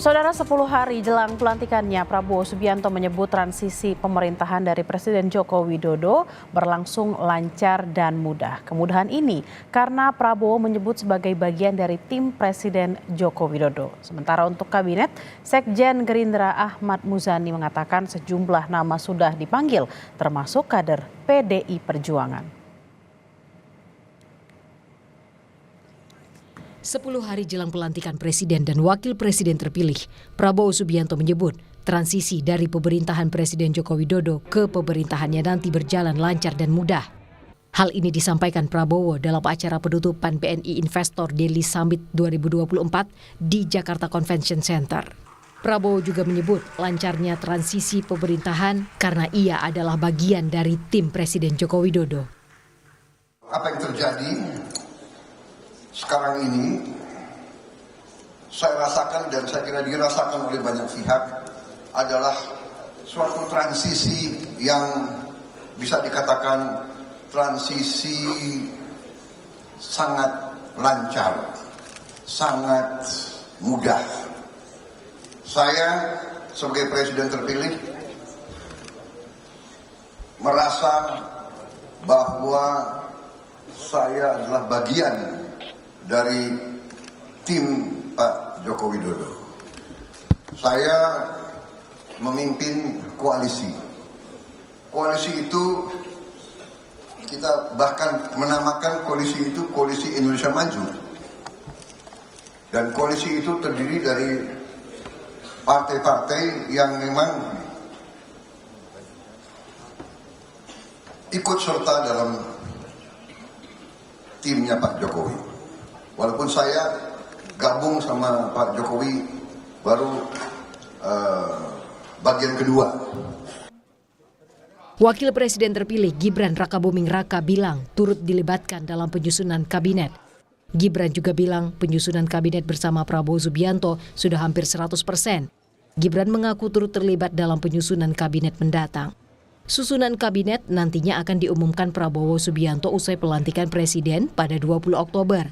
Saudara, 10 hari jelang pelantikannya, Prabowo Subianto menyebut transisi pemerintahan dari Presiden Joko Widodo berlangsung lancar dan mudah. Kemudahan ini karena Prabowo menyebut sebagai bagian dari tim Presiden Joko Widodo. Sementara untuk kabinet, Sekjen Gerindra Ahmad Muzani mengatakan sejumlah nama sudah dipanggil, termasuk kader PDI Perjuangan. 10 hari jelang pelantikan Presiden dan Wakil Presiden terpilih, Prabowo Subianto menyebut transisi dari pemerintahan Presiden Joko Widodo ke pemerintahannya nanti berjalan lancar dan mudah. Hal ini disampaikan Prabowo dalam acara penutupan BNI Investor Daily Summit 2024 di Jakarta Convention Center. Prabowo juga menyebut lancarnya transisi pemerintahan karena ia adalah bagian dari tim Presiden Joko Widodo. Apa yang terjadi sekarang ini saya rasakan dan saya kira dirasakan oleh banyak pihak adalah suatu transisi yang bisa dikatakan transisi sangat lancar, sangat mudah. Saya sebagai presiden terpilih merasa bahwa saya adalah bagian dari tim Pak Joko Widodo. Saya memimpin koalisi. Koalisi itu kita bahkan menamakan koalisi itu Koalisi Indonesia Maju. Dan koalisi itu terdiri dari partai-partai yang memang ikut serta dalam timnya Pak Jokowi. Walaupun saya gabung sama Pak Jokowi baru bagian kedua. Wakil Presiden terpilih Gibran Rakabuming Raka bilang turut dilibatkan dalam penyusunan kabinet. Gibran juga bilang penyusunan kabinet bersama Prabowo Subianto sudah hampir 100%. Gibran mengaku turut terlibat dalam penyusunan kabinet mendatang. Susunan kabinet nantinya akan diumumkan Prabowo Subianto usai pelantikan Presiden pada 20 Oktober.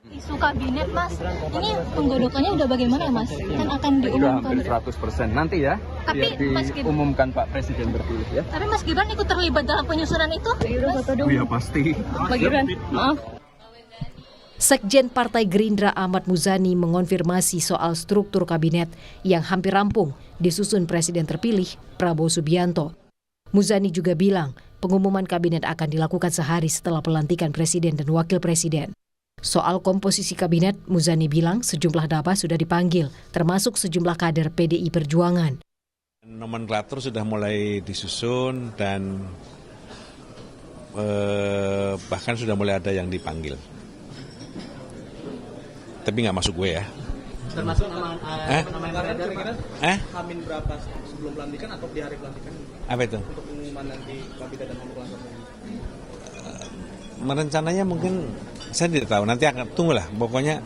Isu kabinet, Mas, ini penggodokannya udah bagaimana ya, Mas? Kan akan diumumkan. Udah hampir 100% nanti ya, tapi biar diumumkan Pak Presiden terpilih ya. Tapi Mas Gibran ikut terlibat dalam penyusunan itu? Oh ya pasti. Mas Gibran, maaf. Sekjen Partai Gerindra Ahmad Muzani mengonfirmasi soal struktur kabinet yang hampir rampung disusun Presiden terpilih Prabowo Subianto. Muzani juga bilang pengumuman kabinet akan dilakukan sehari setelah pelantikan Presiden dan Wakil Presiden. Soal komposisi kabinet, Muzani bilang sejumlah nama sudah dipanggil, termasuk sejumlah kader PDI Perjuangan. Nomenklatur sudah mulai disusun dan bahkan sudah mulai ada yang dipanggil. Tapi nggak masuk gue ya. Termasuk nama yang beredar kira-kira Hamin berapa sebelum pelantikan atau di hari pelantikan? Apa itu? Untuk pengumuman nanti kabinet dan nomenklatur. Merencananya mungkin saya tidak tahu, nanti akan tunggulah. Pokoknya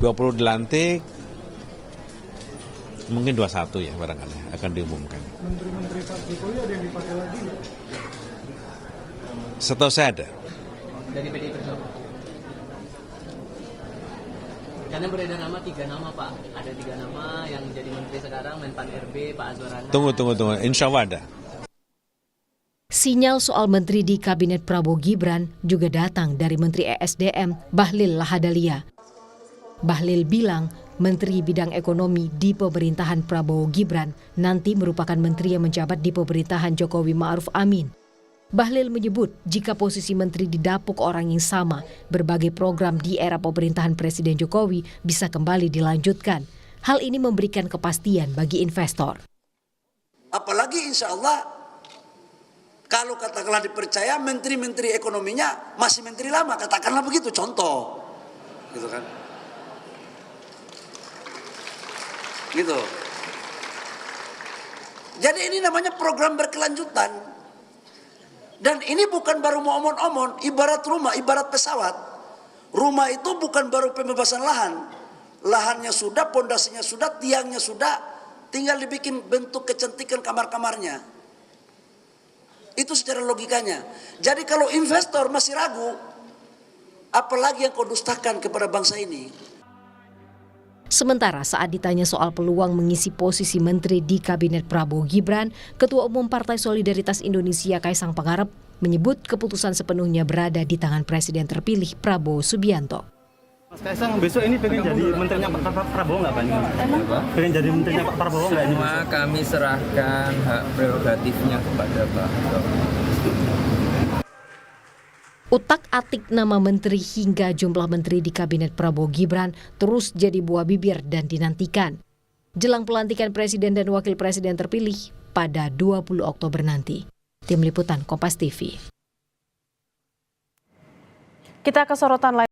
20 dilantik, mungkin 21 ya barangkali akan diumumkan. Menteri-menteri Pak Jokowi ada yang dipakai lagi nggak? Setahu saya ada. Dari PDI Perjuangan. Karena beredar nama 3 nama Pak, ada 3 nama yang jadi menteri sekarang, Menpan RB, Pak Azwar Anas. Tunggu, insya Allah ada. Sinyal soal menteri di kabinet Prabowo Gibran juga datang dari Menteri ESDM Bahlil Lahadalia. Bahlil bilang Menteri Bidang Ekonomi di pemerintahan Prabowo Gibran nanti merupakan menteri yang menjabat di pemerintahan Jokowi Ma'ruf Amin. Bahlil menyebut jika posisi menteri didapuk orang yang sama, berbagai program di era pemerintahan Presiden Jokowi bisa kembali dilanjutkan. Hal ini memberikan kepastian bagi investor. Apalagi insya Allah kalau katakanlah dipercaya menteri-menteri ekonominya masih menteri lama, katakanlah begitu contoh, gitu kan? Gitu. Jadi ini namanya program berkelanjutan. Dan ini bukan baru mau omon-omon, ibarat rumah, ibarat pesawat. Rumah itu bukan baru pembebasan lahan. Lahannya sudah, pondasinya sudah, tiangnya sudah, tinggal dibikin bentuk kecantikan kamar-kamarnya. Itu secara logikanya. Jadi kalau investor masih ragu, apalagi yang kau dustakan kepada bangsa ini? Sementara saat ditanya soal peluang mengisi posisi menteri di Kabinet Prabowo Gibran, Ketua Umum Partai Solidaritas Indonesia Kaisang Pangarep menyebut keputusan sepenuhnya berada di tangan Presiden terpilih Prabowo Subianto. Mas Kaisang besok ini pengen jadi menterinya Pak Prabowo nggak Pak? Pengen jadi menterinya Pak Prabowo nggak ini? Semua kami serahkan hak prerogatifnya kepada Pak. Utak-atik nama menteri hingga jumlah menteri di Kabinet Prabowo Gibran terus jadi buah bibir dan dinantikan jelang pelantikan Presiden dan Wakil Presiden terpilih pada 20 Oktober nanti. Tim Liputan Kompas TV. Kita ke sorotan lain.